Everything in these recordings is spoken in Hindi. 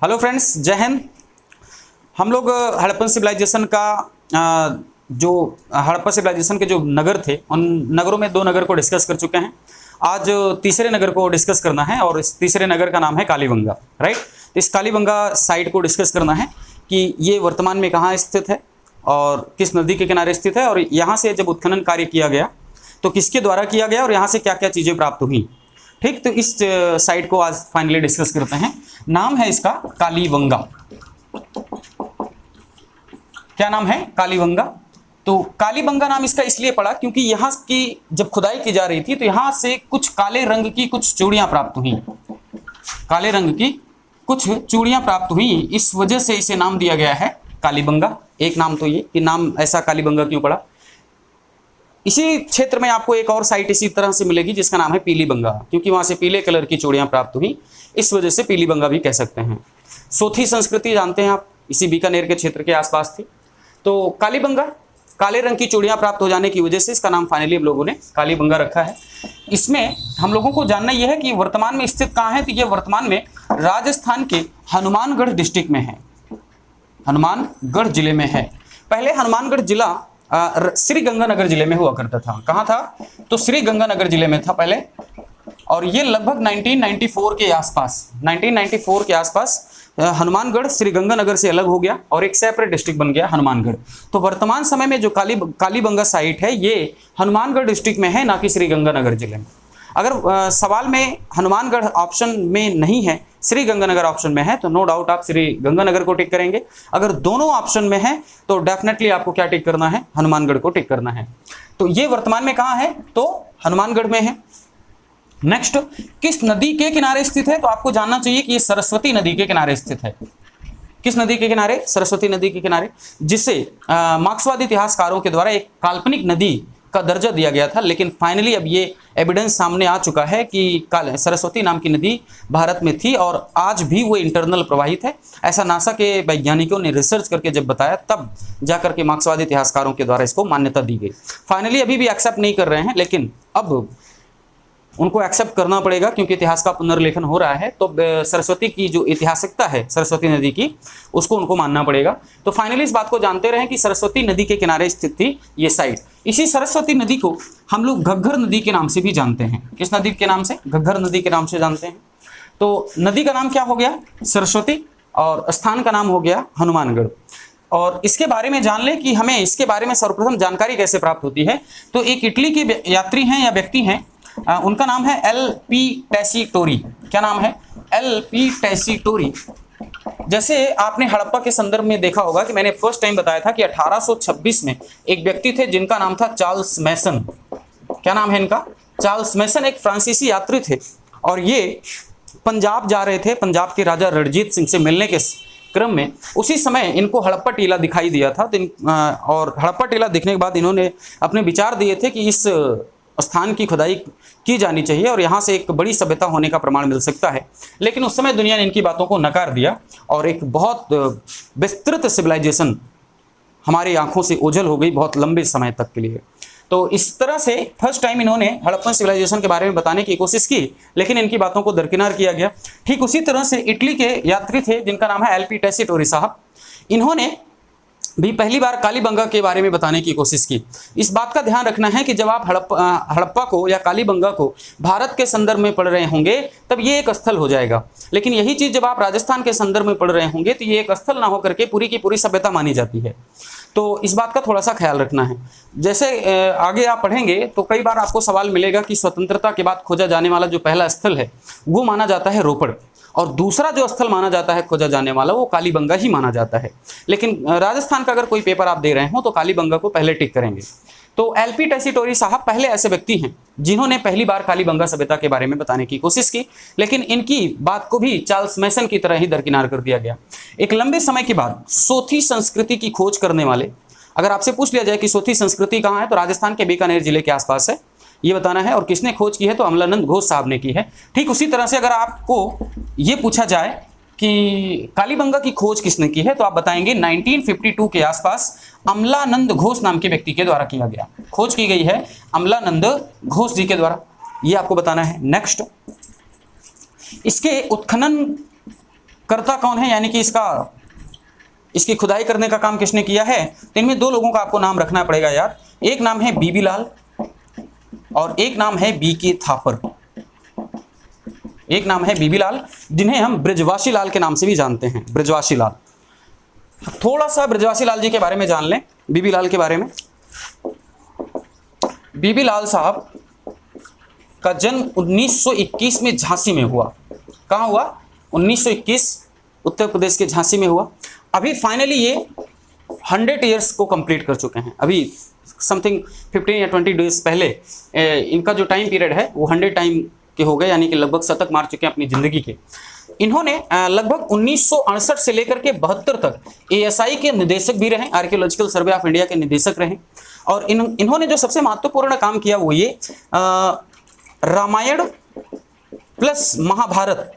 हेलो फ्रेंड्स, जय हिंद। हम लोग हड़प्पन सिविलाइजेशन का जो हड़प्पा सिविलाइजेशन के जो नगर थे उन नगरों में दो नगर को डिस्कस कर चुके हैं। आज तीसरे नगर को डिस्कस करना है और इस तीसरे नगर का नाम है कालीबंगा। राइट, इस कालीबंगा साइट को डिस्कस करना है कि ये वर्तमान में कहाँ स्थित है और किस नदी के किनारे स्थित है, और यहाँ से जब उत्खनन कार्य किया गया तो किसके द्वारा किया गया और यहाँ से क्या क्या चीज़ें प्राप्त हुई। ठीक, तो इस साइट को आज फाइनली डिस्कस करते हैं। नाम है इसका कालीबंगा। क्या नाम है? कालीबंगा। तो कालीबंगा नाम इसका इसलिए पड़ा क्योंकि यहाँ की जब खुदाई की जा रही थी तो यहाँ से कुछ काले रंग की कुछ चूड़ियां प्राप्त हुई। काले रंग की कुछ चूड़ियां प्राप्त हुई, इस वजह से इसे नाम दिया गया है कालीबंगा। एक नाम तो ये कि नाम ऐसा कालीबंगा क्यों पड़ा। इसी क्षेत्र में आपको एक और साइट इसी तरह से मिलेगी जिसका नाम है पीलीबंगा, क्योंकि वहां से पीले कलर की चूड़ियां प्राप्त हुई, इस वजह से पीलीबंगा भी कह सकते हैं। सोथी संस्कृति जानते हैं आप, इसी बीकानेर के क्षेत्र के आसपास थी। तो कालीबंगा, काले रंग की चूड़ियां प्राप्त हो जाने की वजह से इसका नाम फाइनली हम लोगों ने कालीबंगा रखा है। इसमें हम लोगों को जानना यह है कि वर्तमान में स्थित कहाँ है। तो यह वर्तमान में राजस्थान के हनुमानगढ़ डिस्ट्रिक्ट में है, हनुमानगढ़ जिले में है। पहले हनुमानगढ़ जिला श्री गंगानगर जिले में हुआ करता था। कहाँ था? तो श्री गंगानगर जिले में था पहले, और ये लगभग 1994 के आसपास हनुमानगढ़ श्री गंगानगर से अलग हो गया और एक सेपरेट डिस्ट्रिक्ट बन गया हनुमानगढ़। तो वर्तमान समय में जो कालीबंगा साइट है ये हनुमानगढ़ डिस्ट्रिक्ट में है, ना कि श्री गंगानगर जिले में। अगर सवाल में हनुमानगढ़ ऑप्शन में नहीं है, श्री गंगानगर ऑप्शन में है, तो नो डाउट आप श्री गंगानगर को टिक करेंगे। अगर दोनों ऑप्शन में है तो डेफिनेटली आपको क्या टिक करना है? हनुमानगढ़ को टिक करना है। तो ये वर्तमान में कहाँ है? तो हनुमानगढ़ में है। नेक्स्ट, किस नदी के किनारे स्थित है? तो आपको जानना चाहिए कि ये सरस्वती नदी के किनारे स्थित है। किस नदी के किनारे? सरस्वती नदी के किनारे, जिसे मार्क्सवादी इतिहासकारों के द्वारा एक काल्पनिक नदी का दर्जा दिया गया था, लेकिन फाइनली अब ये एविडेंस सामने आ चुका है कि सरस्वती नाम की नदी भारत में थी और आज भी वो इंटरनल प्रवाहित है। ऐसा नासा के वैज्ञानिकों ने रिसर्च करके जब बताया तब जाकर के मार्क्सवादी इतिहासकारों के द्वारा इसको मान्यता दी गई। फाइनली अभी भी एक्सेप्ट नहीं कर रहे हैं, लेकिन अब उनको एक्सेप्ट करना पड़ेगा क्योंकि इतिहास का पुनर्लेखन हो रहा है। तो सरस्वती की जो ऐतिहासिकता है सरस्वती नदी की, उसको उनको मानना पड़ेगा। तो फाइनली इस बात को जानते रहें कि सरस्वती नदी के किनारे स्थित थी ये साइट। इसी सरस्वती नदी को हम लोग घग्घर नदी के नाम से भी जानते हैं। किस नदी के नाम से? घग्घर नदी के नाम से जानते हैं। तो नदी का नाम क्या हो गया? सरस्वती, और स्थान का नाम हो गया हनुमानगढ़। और इसके बारे में जान लें कि हमें इसके बारे में सर्वप्रथम जानकारी कैसे प्राप्त होती है। तो एक इटली के यात्री हैं या व्यक्ति हैं, उनका नाम है LP टेसीटोरी। क्या नाम है? LP टेसीटोरी। जैसे आपने हड़प्पा के संदर्भ में देखा होगा कि मैंने फर्स्ट टाइम बताया था कि 1826 में एक व्यक्ति थे जिनका नाम था चार्ल्स मैसन। क्या नाम है इनका? चार्ल्स मैसन एक फ्रांसीसी यात्री थे और ये पंजाब जा रहे थे। पंजाब के राजा रणजीत सिंह से मिलने के क्रम में उसी समय इनको हड़प्पा टीला दिखाई दिया था। और हड़प्पा टीला दिखने के बाद इन्होंने अपने विचार दिए थे कि इस स्थान की खुदाई की जानी चाहिए और यहाँ से एक बड़ी सभ्यता होने का प्रमाण मिल सकता है। लेकिन उस समय दुनिया ने इनकी बातों को नकार दिया और एक बहुत विस्तृत सिविलाइजेशन हमारी आंखों से ओझल हो गई बहुत लंबे समय तक के लिए। तो इस तरह से फर्स्ट टाइम इन्होंने हड़प्पन सिविलाइजेशन के बारे में बताने की कोशिश की, लेकिन इनकी बातों को दरकिनार किया गया। ठीक उसी तरह से इटली के यात्री थे जिनका नाम है LP टेसीटोरी साहब। इन्होंने भी पहली बार कालीबंगा के बारे में बताने की कोशिश की। इस बात का ध्यान रखना है कि जब आप हड़प्पा को या कालीबंगा को भारत के संदर्भ में पढ़ रहे होंगे तब ये एक स्थल हो जाएगा, लेकिन यही चीज़ जब आप राजस्थान के संदर्भ में पढ़ रहे होंगे तो ये एक स्थल ना होकर के पूरी की पूरी सभ्यता मानी जाती है। तो इस बात का थोड़ा सा ख्याल रखना है। जैसे आगे आप पढ़ेंगे तो कई बार आपको सवाल मिलेगा कि स्वतंत्रता के बाद खोजा जाने वाला जो पहला स्थल है वो माना जाता है रोपड़, और दूसरा जो स्थल माना जाता है खोजा जाने वाला वो कालीबंगा ही माना जाता है। लेकिन राजस्थान का अगर कोई पेपर आप दे रहे हो तो कालीबंगा को पहले टिक करेंगे। तो LP टेसीटोरी साहब पहले ऐसे व्यक्ति हैं जिन्होंने पहली बार कालीबंगा सभ्यता के बारे में बताने की कोशिश की, लेकिन इनकी बात को भी चार्ल्स मैसन की तरह ही दरकिनार कर दिया गया। एक लंबे समय के बाद सोथी संस्कृति की खोज करने वाले, अगर आपसे पूछ लिया जाए कि सोथी संस्कृति कहाँ है तो राजस्थान के बीकानेर जिले के आसपास है, ये बताना है। और किसने खोज की है? तो अमलानंद घोष साहब ने की है। ठीक उसी तरह से अगर आपको ये पूछा जाए कि कालीबंगा की खोज किसने की है तो आप बताएंगे 1952 के आसपास अमलानंद घोष नाम के व्यक्ति के द्वारा किया गया। खोज की गई है अमलानंद घोष जी के द्वारा, ये आपको बताना है। नेक्स्ट, इसके उत्खनन कर्ता कौन है, यानी कि इसकी खुदाई करने का काम किसने किया है, तो इनमें दो लोगों का आपको नाम रखना पड़ेगा यार। एक नाम है बीबी लाल और एक नाम है बीके थापर। एक नाम है बीबी लाल, जिन्हें हम ब्रजवासी लाल के नाम से भी जानते हैं, ब्रजवासी लाल। थोड़ा सा ब्रजवासी लाल जी के बारे में जान लें, बीबी लाल के बारे में। बीबी लाल साहब का जन्म 1921 में झांसी में हुआ। कहाँ हुआ? 1921 उत्तर प्रदेश के झांसी में हुआ। अभी फाइनली ये 100 ईयर्स को कंप्लीट कर चुके हैं। अभी समथिंग 15 या 20 डेज पहले इनका जो टाइम पीरियड है वो 100 टाइम के हो गए, यानी कि लगभग शतक मार चुके हैं अपनी जिंदगी के। इन्होंने लगभग 1968 से लेकर के 72 तक ASI के निदेशक भी रहे, आर्कियोलॉजिकल सर्वे ऑफ इंडिया के निदेशक रहे। और इन्होंने जो सबसे महत्वपूर्ण काम किया वो ये रामायण प्लस महाभारत,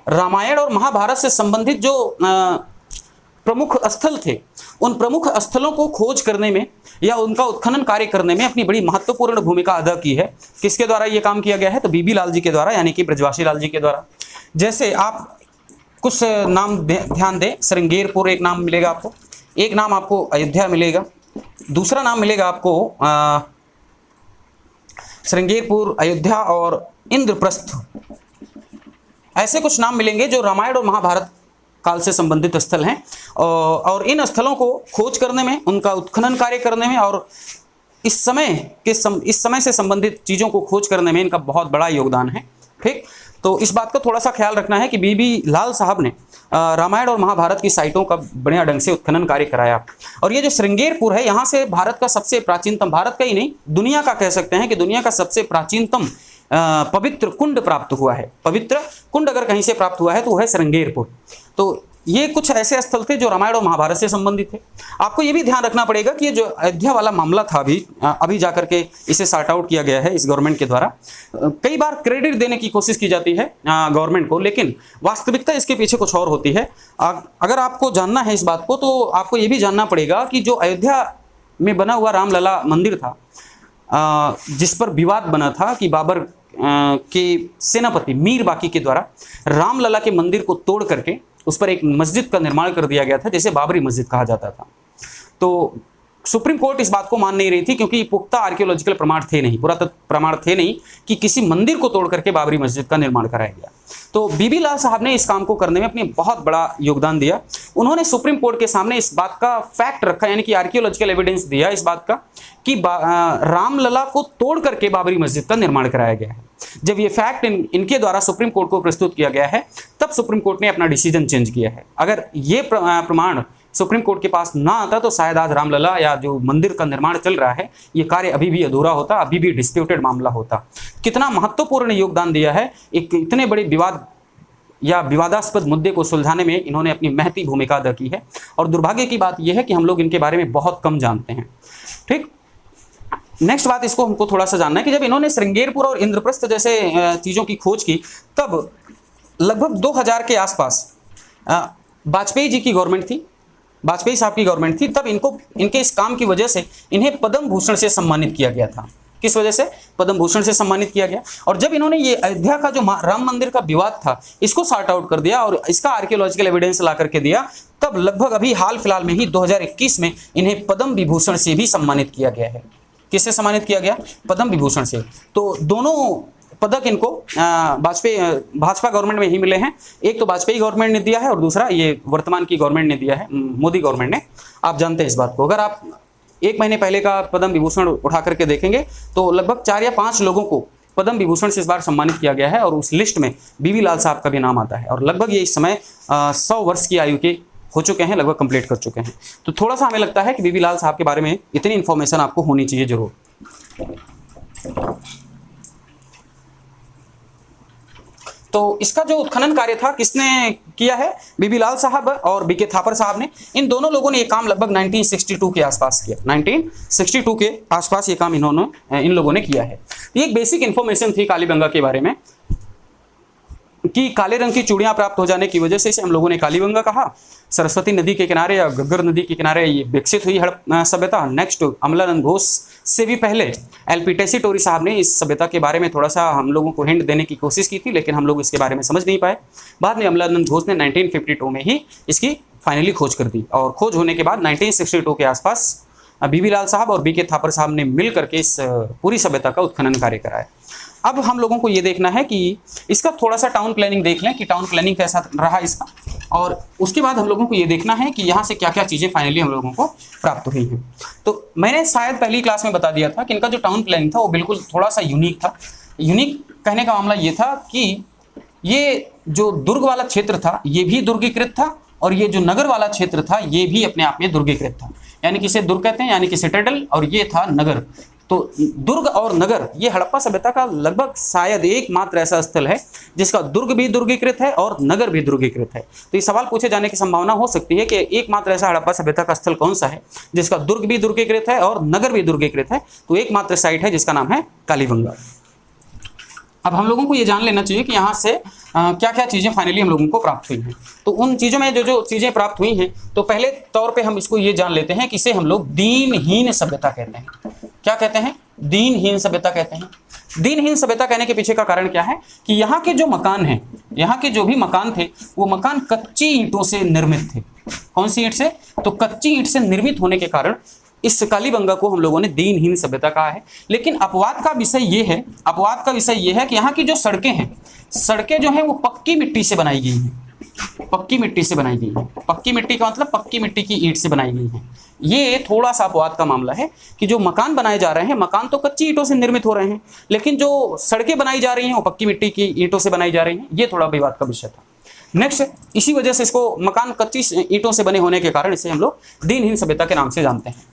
रामायण और महाभारत से संबंधित जो प्रमुख स्थल थे, उन प्रमुख स्थलों को खोज करने में या उनका उत्खनन कार्य करने में अपनी बड़ी महत्वपूर्ण भूमिका अदा की है। किसके द्वारा यह काम किया गया है? तो बीबी लाल जी के द्वारा, यानी कि ब्रजवासी लाल जी के द्वारा। जैसे आप कुछ नाम ध्यान दें, श्रृंगेरपुर एक नाम मिलेगा आपको, एक नाम आपको अयोध्या मिलेगा, दूसरा नाम मिलेगा आपको श्रृंगेरपुर, अयोध्या और इंद्रप्रस्थ। ऐसे कुछ नाम मिलेंगे जो रामायण और महाभारत काल से संबंधित स्थल हैं। और इन स्थलों को खोज करने में, उनका उत्खनन कार्य करने में और इस समय से संबंधित चीज़ों को खोज करने में इनका बहुत बड़ा योगदान है। ठीक, तो इस बात का थोड़ा सा ख्याल रखना है कि बीबी लाल साहब ने रामायण और महाभारत की साइटों का बढ़िया ढंग से उत्खनन कार्य कराया। और ये जो श्रृंगेरपुर है, यहाँ से भारत का सबसे प्राचीनतम, भारत का ही नहीं दुनिया का कह सकते हैं कि दुनिया का सबसे प्राचीनतम पवित्र कुंड प्राप्त हुआ है। पवित्र कुंड अगर कहीं से प्राप्त हुआ है तो वह है श्रृंगेरपुर। तो ये कुछ ऐसे स्थल थे जो रामायण और महाभारत से संबंधित थे। आपको ये भी ध्यान रखना पड़ेगा कि ये जो अयोध्या वाला मामला था, अभी जाकर के इसे सॉर्ट आउट किया गया है इस गवर्नमेंट के द्वारा। कई बार क्रेडिट देने की कोशिश की जाती है गवर्नमेंट को, लेकिन वास्तविकता इसके पीछे कुछ और होती है। अगर आपको जानना है इस बात को, तो आपको ये भी जानना पड़ेगा कि जो अयोध्या में बना हुआ रामलला मंदिर था, जिस पर विवाद बना था कि बाबर के सेनापति मीर बाकी के द्वारा रामलला के मंदिर को तोड़ करके उस पर एक मस्जिद का निर्माण कर दिया गया था, जिसे बाबरी मस्जिद कहा जाता था। तो सुप्रीम कोर्ट इस बात को मान नहीं रही थी, क्योंकि पुख्ता आर्कियोलॉजिकल प्रमाण थे नहीं, पुरातत्व प्रमाण थे नहीं कि किसी मंदिर को तोड़ करके बाबरी मस्जिद का निर्माण कराया गया। तो बीबी लाल साहब ने इस काम को करने में अपनी बहुत बड़ा योगदान दिया। उन्होंने सुप्रीम कोर्ट के सामने इस बात का फैक्ट रखा, यानी कि आर्कियोलॉजिकल एविडेंस दिया इस बात का कि रामलला को तोड़ करके बाबरी मस्जिद का निर्माण कराया गया है। जब ये फैक्ट इनके द्वारा सुप्रीम कोर्ट को प्रस्तुत किया गया है, तब सुप्रीम कोर्ट ने अपना डिसीजन चेंज किया है। अगर ये प्रमाण सुप्रीम कोर्ट के पास ना आता तो शायद आज रामलला या जो मंदिर का निर्माण चल रहा है, ये कार्य अभी भी अधूरा होता, अभी भी डिस्प्यूटेड मामला होता। कितना महत्वपूर्ण योगदान दिया है, एक इतने बड़े विवाद या विवादास्पद मुद्दे को सुलझाने में इन्होंने अपनी महती भूमिका अदा की है। और दुर्भाग्य की बात यह है कि हम लोग इनके बारे में बहुत कम जानते हैं। ठीक, नेक्स्ट बात इसको हमको थोड़ा सा जानना है कि जब इन्होंने श्रृंगेरपुर और इंद्रप्रस्थ जैसे चीज़ों की खोज की, तब लगभग 2000 के आसपास वाजपेयी जी की गवर्नमेंट थी, वाजपेयी साहब की गवर्नमेंट थी। तब इनके इस काम की वजह से इन्हें पद्म भूषण से सम्मानित किया गया था। किस वजह से? पद्म भूषण से सम्मानित किया गया। और जब इन्होंने ये अयोध्या का जो राम मंदिर का विवाद था, इसको सॉर्ट आउट कर दिया और इसका आर्कियोलॉजिकल एविडेंस ला करके दिया, तब लगभग अभी हाल फिलहाल में ही 2021 में इन्हें पद्म विभूषण से भी सम्मानित किया गया है। किससे सम्मानित किया गया? पद्म विभूषण से। तो दोनों पदक इनको भाजपा गवर्नमेंट में ही मिले हैं। एक तो वाजपेयी गवर्नमेंट ने दिया है और दूसरा ये वर्तमान की गवर्नमेंट ने दिया है, मोदी गवर्नमेंट ने। आप जानते हैं इस बात को। अगर आप 1 महीने पहले का पद्म विभूषण उठा करके देखेंगे तो लगभग 4 या 5 लोगों को पद्म विभूषण से इस बार सम्मानित किया गया है और उस लिस्ट में बीबी लाल साहब का भी नाम आता है। और लगभग ये इस समय 100 वर्ष की आयु के हो चुके हैं, लगभग कंप्लीट कर चुके हैं। तो थोड़ा सा हमें लगता है कि बीबी लाल साहब के बारे में इतनी इन्फॉर्मेशन आपको होनी चाहिए जरूर। तो इसका जो उत्खनन कार्य था किसने किया है? बीबी लाल साहब और बीके थापर साहब ने। इन दोनों लोगों ने ये काम लगभग 1962 के आसपास किया। 1962 के आसपास ये काम इन लोगों ने किया है। ये एक बेसिक इन्फॉर्मेशन थी कालीबंगा के बारे में। की काले रंग की चूड़ियां प्राप्त हो जाने की वजह से इसे हम लोगों ने कालीबंगा कहा। सरस्वती नदी के किनारे या घग्गर नदी के किनारे ये विकसित हुई सभ्यता। नेक्स्ट अमलानंद घोष से भी पहले एलपी टेसीटोरी साहब ने इस सभ्यता के बारे में थोड़ा सा हम लोगों को हिंट देने की कोशिश की थी, लेकिन हम लोग इसके बारे में समझ नहीं पाए। बाद में अमलानंद घोष ने 1952 में ही इसकी फाइनली खोज कर दी, और खोज होने के बाद 1962 के आसपास बीबी लाल साहब और बीके थापर साहब ने मिल करके इस पूरी सभ्यता का उत्खनन कार्य कराया। अब हम लोगों को ये देखना है कि इसका थोड़ा सा टाउन प्लानिंग देख लें कि टाउन प्लानिंग कैसा रहा इसका, और उसके बाद हम लोगों को ये देखना है कि यहाँ से क्या क्या चीज़ें फाइनली हम लोगों को प्राप्त हुई हैं। तो मैंने शायद पहली क्लास में बता दिया था कि इनका जो टाउन प्लानिंग था वो बिल्कुल थोड़ा सा यूनिक था। यूनिक कहने का मामला ये था कि ये जो दुर्ग वाला क्षेत्र था ये भी दुर्गीकृत था, और ये जो नगर वाला क्षेत्र था ये भी अपने आप में दुर्गीकृत था। यानी कि इसे दुर्ग कहते हैं, यानी कि सिटाडेल, और ये था नगर। तो दुर्ग और नगर ये हड़प्पा सभ्यता का लगभग शायद एकमात्र ऐसा स्थल है जिसका दुर्ग भी दुर्गीकृत है और नगर भी दुर्गीकृत है। तो ये सवाल पूछे जाने की संभावना हो सकती है कि एकमात्र ऐसा हड़प्पा सभ्यता का स्थल कौन सा है जिसका दुर्ग भी दुर्गीकृत है और नगर भी दुर्गीकृत है। तो एकमात्र साइट है जिसका नाम है कालीबंगा। अब हम लोगों को ये जान लेना चाहिए कि यहाँ से क्या क्या चीज़ें फाइनली हम लोगों को प्राप्त हुई हैं। तो उन चीज़ों में जो जो चीज़ें प्राप्त हुई हैं, तो पहले तौर पे हम इसको ये जान लेते हैं कि इसे हम लोग दीनहीन सभ्यता कहते हैं। क्या कहते हैं? दीनहीन सभ्यता कहते हैं। दीनहीन सभ्यता कहने के पीछे का कारण क्या है कि यहाँ के जो मकान हैं, यहाँ के जो भी मकान थे वो मकान कच्ची ईंटों से निर्मित थे। कौन सी ईंट से? तो कच्ची ईंट से निर्मित होने के कारण इस कालीबंगा को हम लोगों ने दीनहीन सभ्यता कहा है। लेकिन अपवाद का विषय ये है कि यहाँ की जो सड़कें हैं, सड़कें जो हैं वो पक्की मिट्टी से बनाई गई हैं। पक्की मिट्टी से बनाई गई हैं। पक्की मिट्टी का मतलब पक्की मिट्टी की ईंट से बनाई गई हैं। ये थोड़ा सा अपवाद का मामला है कि जो मकान बनाए जा रहे हैं, मकान तो कच्ची ईंटों से निर्मित हो रहे हैं, लेकिन जो सड़कें बनाई जा रही हैं वो पक्की मिट्टी की ईंटों से बनाई जा रही हैं। ये थोड़ा विवाद का विषय था। नेक्स्ट, इसी वजह से इसको मकान कच्ची ईंटों से बने होने के कारण इसे हम लोग दीनहीन सभ्यता के नाम से जानते हैं।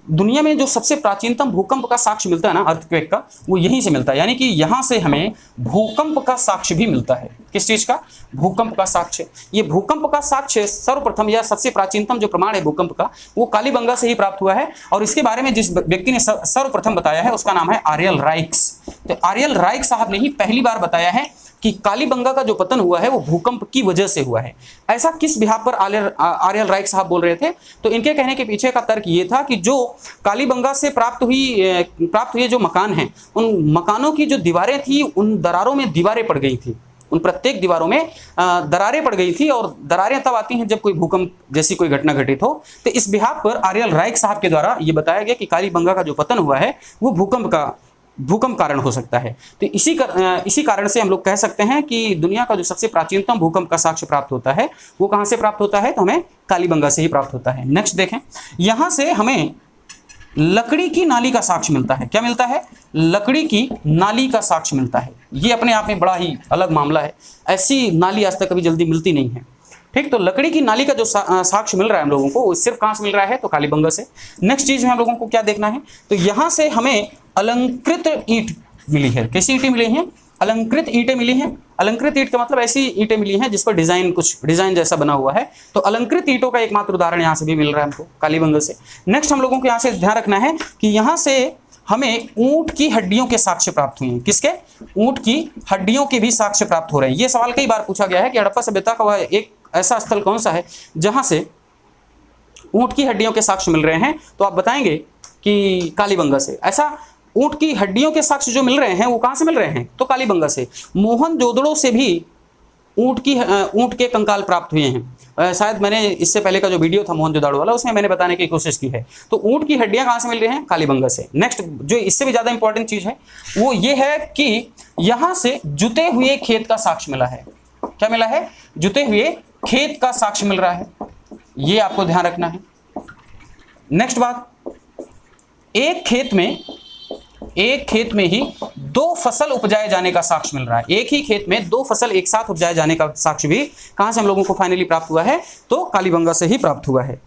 दुनिया में जो सबसे प्राचीनतम भूकंप का साक्ष्य मिलता है ना, अर्थक्वेक का, वो यहीं से मिलता है। यानी कि यहाँ से हमें भूकंप का साक्ष्य भी मिलता है। किस चीज़ का? भूकंप का साक्ष्य। ये भूकंप का साक्ष्य सर्वप्रथम या सबसे प्राचीनतम जो प्रमाण है भूकंप का, वो कालीबंगा से ही प्राप्त हुआ है। और इसके बारे में जिस व्यक्ति ने सर्वप्रथम बताया है उसका नाम है आर्यल राइक्स। तो आर्यल राइक्स साहब ने ही पहली बार बताया है कि कालीबंगा का जो पतन हुआ है वो भूकंप की वजह से हुआ है। ऐसा किस बिहाफ पर आर्यल राइक्स साहब बोल रहे थे? तो इनके कहने के पीछे का तर्क ये था कि जो कालीबंगा से प्राप्त हुए जो मकान हैं, उन मकानों की जो दीवारें थी, उन दरारों में दीवारें पड़ गई थी। उन प्रत्येक दीवारों में दरारें पड़ गई थी, और दरारें तब आती हैं जब कोई भूकंप जैसी कोई घटना घटित हो। तो इस बिहाफ पर आर्यल राइक्स साहब के द्वारा ये बताया गया कि कालीबंगा का जो पतन हुआ है वो भूकंप कारण हो सकता है। तो इसी कारण से हम लोग कह सकते हैं कि दुनिया का जो सबसे प्राचीनतम भूकंप का साक्ष्य प्राप्त होता है वो कहाँ से प्राप्त होता है? तो हमें कालीबंगा से ही प्राप्त होता है। नेक्स्ट देखें, यहाँ से हमें लकड़ी की नाली का साक्ष्य मिलता है। क्या मिलता है? लकड़ी की नाली का साक्ष्य मिलता है। ये अपने आप में बड़ा ही अलग मामला है। ऐसी नाली आज तक कभी जल्दी मिलती नहीं है। ठीक, तो लकड़ी की नाली का जो साक्ष्य मिल रहा है हम लोगों को, वो सिर्फ कहाँ से मिल रहा है? तो कालीबंगा से। नेक्स्ट चीज में हम लोगों को क्या देखना है? तो यहाँ से हमें अलंकृत ईंट मिली है। कैसी ईंटें मिली हैं? अलंकृत ईंटें मिली हैं। अलंकृत ईंट का मतलब ऐसी ईंटें मिली हैं जिस पर कुछ डिजाइन जैसा बना हुआ है। तो अलंकृत ईंटों का एकमात्र उदाहरण यहाँ से भी मिल रहा है हमको, कालीबंगा से। नेक्स्ट हम लोगों को यहाँ से ध्यान रखना है कि यहाँ से हमें ऊंट की हड्डियों के साक्ष्य प्राप्त हुए हैं। किसके? ऊंट की हड्डियों के भी साक्ष्य प्राप्त हो रहे हैं। ये सवाल कई बार पूछा गया है कि हड़प्पा सभ्यता का वह एक ऐसा स्थल कौन सा है जहां से ऊंट की हड्डियों के साक्ष्य मिल रहे हैं? तो आप बताएंगे कि कालीबंगा से। ऐसा ऊंट की हड्डियों के साक्ष्य जो मिल रहे हैं वो कहां से मिल रहे हैं? तो कालीबंगा से। मोहनजोदड़ो से भी ऊंट के कंकाल प्राप्त हुए हैं। शायद मैंने इससे पहले का जो वीडियो था मोहनजोदड़ो वाला, उसमें मैंने बताने की कोशिश की है। तो ऊंट की हड्डियां कहां से मिल रही हैं? कालीबंगा से। नेक्स्ट, जो इससे भी ज्यादा इंपॉर्टेंट चीज है वो ये है कि यहां से जुते हुए खेत का साक्ष्य मिला है। क्या मिला है? जुते हुए खेत का साक्ष्य मिल रहा है। ये आपको ध्यान रखना है। नेक्स्ट बात, एक खेत में ही 2 फसल उपजाए जाने का साक्ष्य मिल रहा है। एक ही खेत में 2 फसल एक साथ उपजाए जाने का साक्ष्य भी कहां से हम लोगों को फाइनली प्राप्त हुआ है? तो कालीबंगा से ही प्राप्त हुआ है।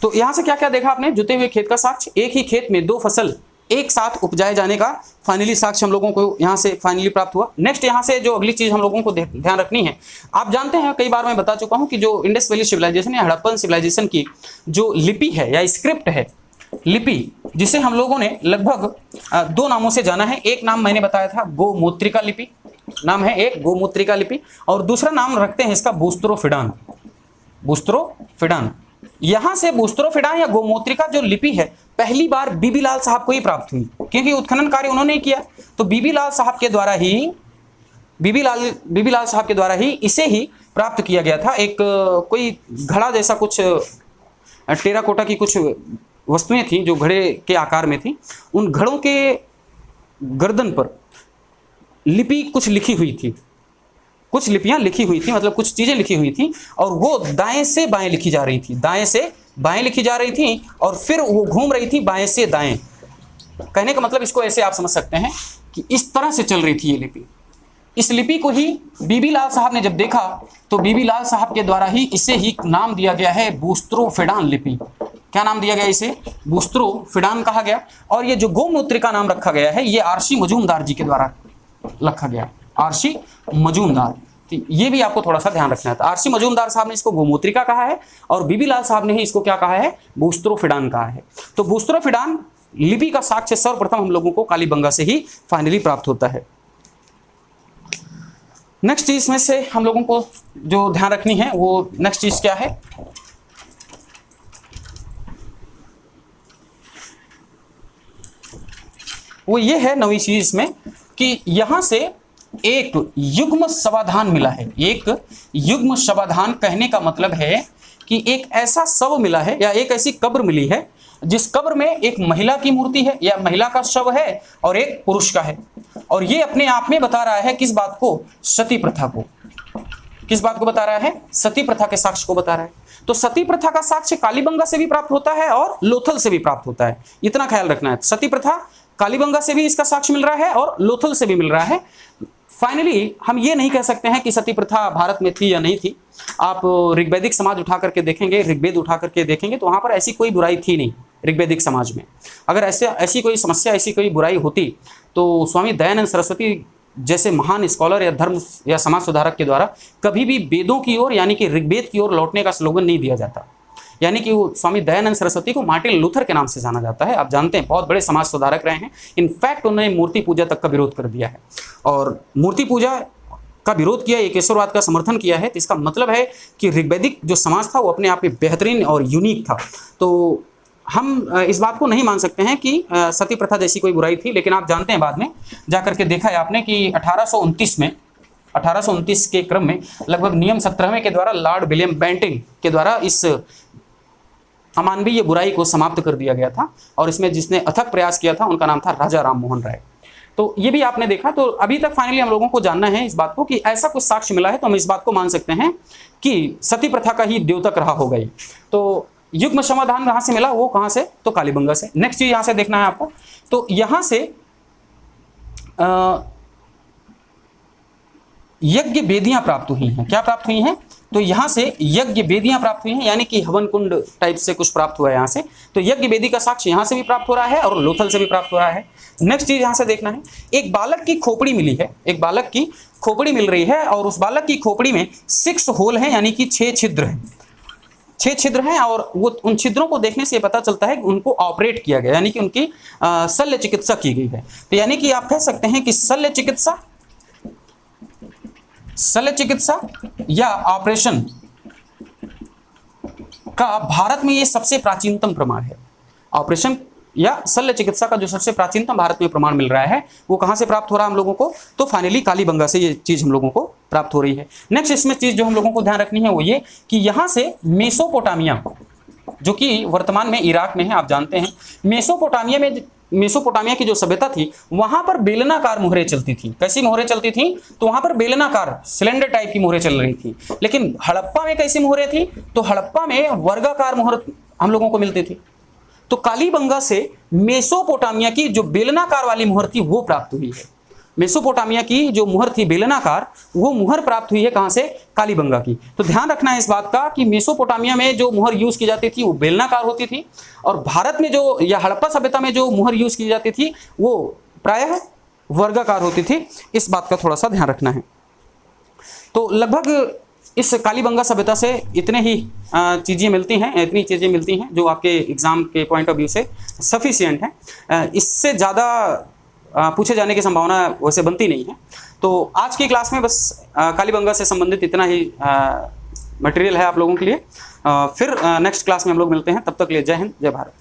तो यहां से क्या क्या देखा आपने? जुते हुए खेत का साक्ष्य, एक ही खेत में 2 फसल एक साथ उपजाए जाने का फाइनली साक्ष्य हम लोगों को यहाँ से फाइनली प्राप्त हुआ। नेक्स्ट, यहाँ से जो अगली चीज हम लोगों को ध्यान रखनी है, आप जानते हैं कई बार मैं बता चुका हूँ कि जो इंडस वैली सिविलाइजेशन या हड़प्पन सिविलाइजेशन की जो लिपि है या स्क्रिप्ट है, लिपि, जिसे हम लोगों ने लगभग 2 नामों से जाना है। एक नाम मैंने बताया था गोमूत्रिका लिपि, नाम है एक गोमूत्रिका लिपि, और दूसरा नाम रखते हैं इसका बूस्त्रोफिडान। बूस्त्रोफिडान, यहां से बूस्त्रोफिडान या गोमूत्रिका जो लिपि है पहली बार बीबी लाल साहब को ही प्राप्त हुई, क्योंकि उत्खनन कार्य उन्होंने ही किया। तो बीबी लाल साहब के द्वारा ही बीबी लाल साहब के द्वारा ही इसे ही प्राप्त किया गया था। एक कोई घड़ा जैसा कुछ टेराकोटा की कुछ वस्तुएं थी जो घड़े के आकार में थी, उन घड़ों के गर्दन पर लिपि कुछ लिखी हुई थी, कुछ लिपियां लिखी हुई थी, मतलब कुछ चीजें लिखी हुई थी, और वो दाएं से बाएं लिखी जा रही थी, दाएं से बाएं लिखी जा रही थी, और फिर वो घूम रही थी बाएं से दाएं। कहने का मतलब इसको ऐसे आप समझ सकते हैं कि इस तरह से चल रही थी ये लिपि। इस लिपि को ही बीबी लाल साहब ने जब देखा तो बीबी लाल साहब के द्वारा ही इसे ही नाम दिया गया है बूस्त्रोफिडान लिपि। क्या नाम दिया गया इसे? बूस्त्रोफिडान कहा गया। और ये जो गोमूत्रिका नाम रखा गया है ये आरसी मजूमदार जी के द्वारा रखा गया, आरसी मजूमदार। तो ये भी आपको थोड़ा सा ध्यान रखना है। तो आरसी मजूमदार साहब ने इसको गोमूत्रिका कहा है और बीबी लाल साहब ने ही इसको क्या कहा है? बूस्त्रोफिडान कहा है। तो बूस्त्रोफिडान लिपि का साक्ष्य सर्वप्रथम हम लोगों को कालीबंगा से ही फाइनली प्राप्त होता है। नेक्स्ट चीज में से हम लोगों को जो ध्यान रखनी है वो नेक्स्ट चीज क्या है? वो ये है नवी चीज में कि यहां से एक युग्म समाधान मिला है। एक युग्म समाधान कहने का मतलब है कि एक ऐसा शव मिला है या एक ऐसी कब्र मिली है जिस कब्र में एक महिला की मूर्ति है या महिला का शव है और एक पुरुष का है, और ये अपने आप में बता रहा है किस बात को? सती प्रथा को। किस बात को बता रहा है? सती प्रथा के साक्ष्य को बता रहा है। तो सती प्रथा का साक्ष्य कालीबंगा से भी प्राप्त होता है और लोथल से भी प्राप्त होता है, इतना ख्याल रखना है। सती प्रथा कालीबंगा से भी इसका साक्ष्य मिल रहा है और लोथल से भी मिल रहा है। फाइनली हम ये नहीं कह सकते हैं कि सती प्रथा भारत में थी या नहीं थी। आप ऋग्वैदिक समाज उठा करके देखेंगे, ऋग्वेद उठा करके देखेंगे तो वहां पर ऐसी कोई बुराई थी नहीं ऋग्वैदिक समाज में। अगर ऐसी कोई समस्या, ऐसी कोई बुराई होती तो स्वामी दयानंद सरस्वती जैसे महान स्कॉलर या धर्म या समाज सुधारक के द्वारा कभी भी वेदों की ओर यानी कि ऋग्वेद की ओर लौटने का स्लोगन नहीं दिया जाता। यानी कि वो स्वामी दयानंद सरस्वती को मार्टिन लूथर के नाम से जाना जाता है। आप जानते हैं बहुत बड़े समाज सुधारक रहे हैं। इनफैक्ट उन्होंने मूर्ति पूजा तक का विरोध कर दिया है और मूर्ति पूजा का विरोध किया, एकेश्वरवाद का समर्थन किया है। तो इसका मतलब है कि ऋग्वैदिक जो समाज था वो अपने आप में बेहतरीन और यूनिक था। तो हम इस बात को नहीं मान सकते हैं कि सती प्रथा जैसी कोई बुराई थी। लेकिन आप जानते हैं बाद में जाकर के देखा है आपने कि 1829 के क्रम में लगभग नियम 17वें के द्वारा लॉर्ड विलियम बेंटिंग के द्वारा इस अमानवीय बुराई को समाप्त कर दिया गया था, और इसमें जिसने अथक प्रयास किया था उनका नाम था राजा राम मोहन राय। तो ये भी आपने देखा। तो अभी तक फाइनली हम लोगों को जानना है इस बात को कि ऐसा कुछ साक्ष्य मिला है तो हम इस बात को मान सकते हैं कि सती प्रथा का ही द्योतक रहा होगा। तो युग्म समाधान कहाँ से मिला? वो कहाँ से? तो कालीबंगा से। नेक्स्ट चीज यहां से देखना है आपको। तो यहां से यज्ञ वेदियां प्राप्त हुई हैं। क्या प्राप्त हुई हैं? तो यहां से यज्ञ वेदियां प्राप्त हुई हैं, यानी कि हवन कुंड टाइप से कुछ प्राप्त हुआ है यहां से। तो यज्ञ वेदी का साक्ष्य यहां से भी प्राप्त हो रहा है और लोथल से भी प्राप्त हो रहा है। नेक्स्ट चीज यहां से देखना है, एक बालक की खोपड़ी मिली है। एक बालक की खोपड़ी मिल रही है और उस बालक की खोपड़ी में 6 होल हैं, यानी कि 6 छिद्र हैं। 6 छिद्र हैं और वो उन छिद्रों को देखने से पता चलता है कि उनको ऑपरेट किया गया, यानी कि उनकी शल्य चिकित्सा की गई है। तो यानी कि आप कह सकते हैं कि शल्य चिकित्सा या ऑपरेशन का भारत में ये सबसे प्राचीनतम प्रमाण है। ऑपरेशन या शल्य चिकित्सा का जो सबसे प्राचीनतम भारत में प्रमाण मिल रहा है वो कहां से प्राप्त हो रहा है हम लोगों को? तो फाइनली कालीबंगा से ये चीज हम लोगों को प्राप्त हो रही है। नेक्स्ट इसमें चीज जो हम लोगों को ध्यान रखनी है वो ये कि यहां से मेसोपोटामिया, जो कि वर्तमान में इराक में है, आप जानते हैं मेसोपोटामिया की जो सभ्यता थी वहां पर बेलनाकार मोहरें चलती थी। कैसी मोहरें चलती थी? तो वहां पर बेलनाकार सिलेंडर टाइप की मोहरें चल रही थी। लेकिन हड़प्पा में कैसी मोहरें थी? तो हड़प्पा में वर्गाकार मोहर हम लोगों को मिलती थी। तो कालीबंगा से मेसोपोटामिया की जो बेलनाकार वाली मुहर थी वो प्राप्त हुई है। मेसोपोटामिया की जो मुहर थी बेलनाकार, वो मुहर प्राप्त हुई है कहां से? कालीबंगा की। तो ध्यान रखना है इस बात का कि मेसोपोटामिया में जो मुहर यूज की जाती थी वो बेलनाकार होती थी, और भारत में जो या हड़प्पा सभ्यता में जो मुहर यूज की जाती थी वो प्रायः वर्गाकार होती थी। इस बात का थोड़ा सा ध्यान रखना है। तो लगभग इस कालीबंगा सभ्यता से इतने ही चीज़ें मिलती हैं जो आपके एग्जाम के पॉइंट ऑफ व्यू से सफिशिएंट हैं। इससे ज़्यादा पूछे जाने की संभावना वैसे बनती नहीं है। तो आज की क्लास में बस कालीबंगा से संबंधित इतना ही मटेरियल है आप लोगों के लिए। फिर नेक्स्ट क्लास में हम लोग मिलते हैं, तब तक के लिए जय हिंद, जय भारत।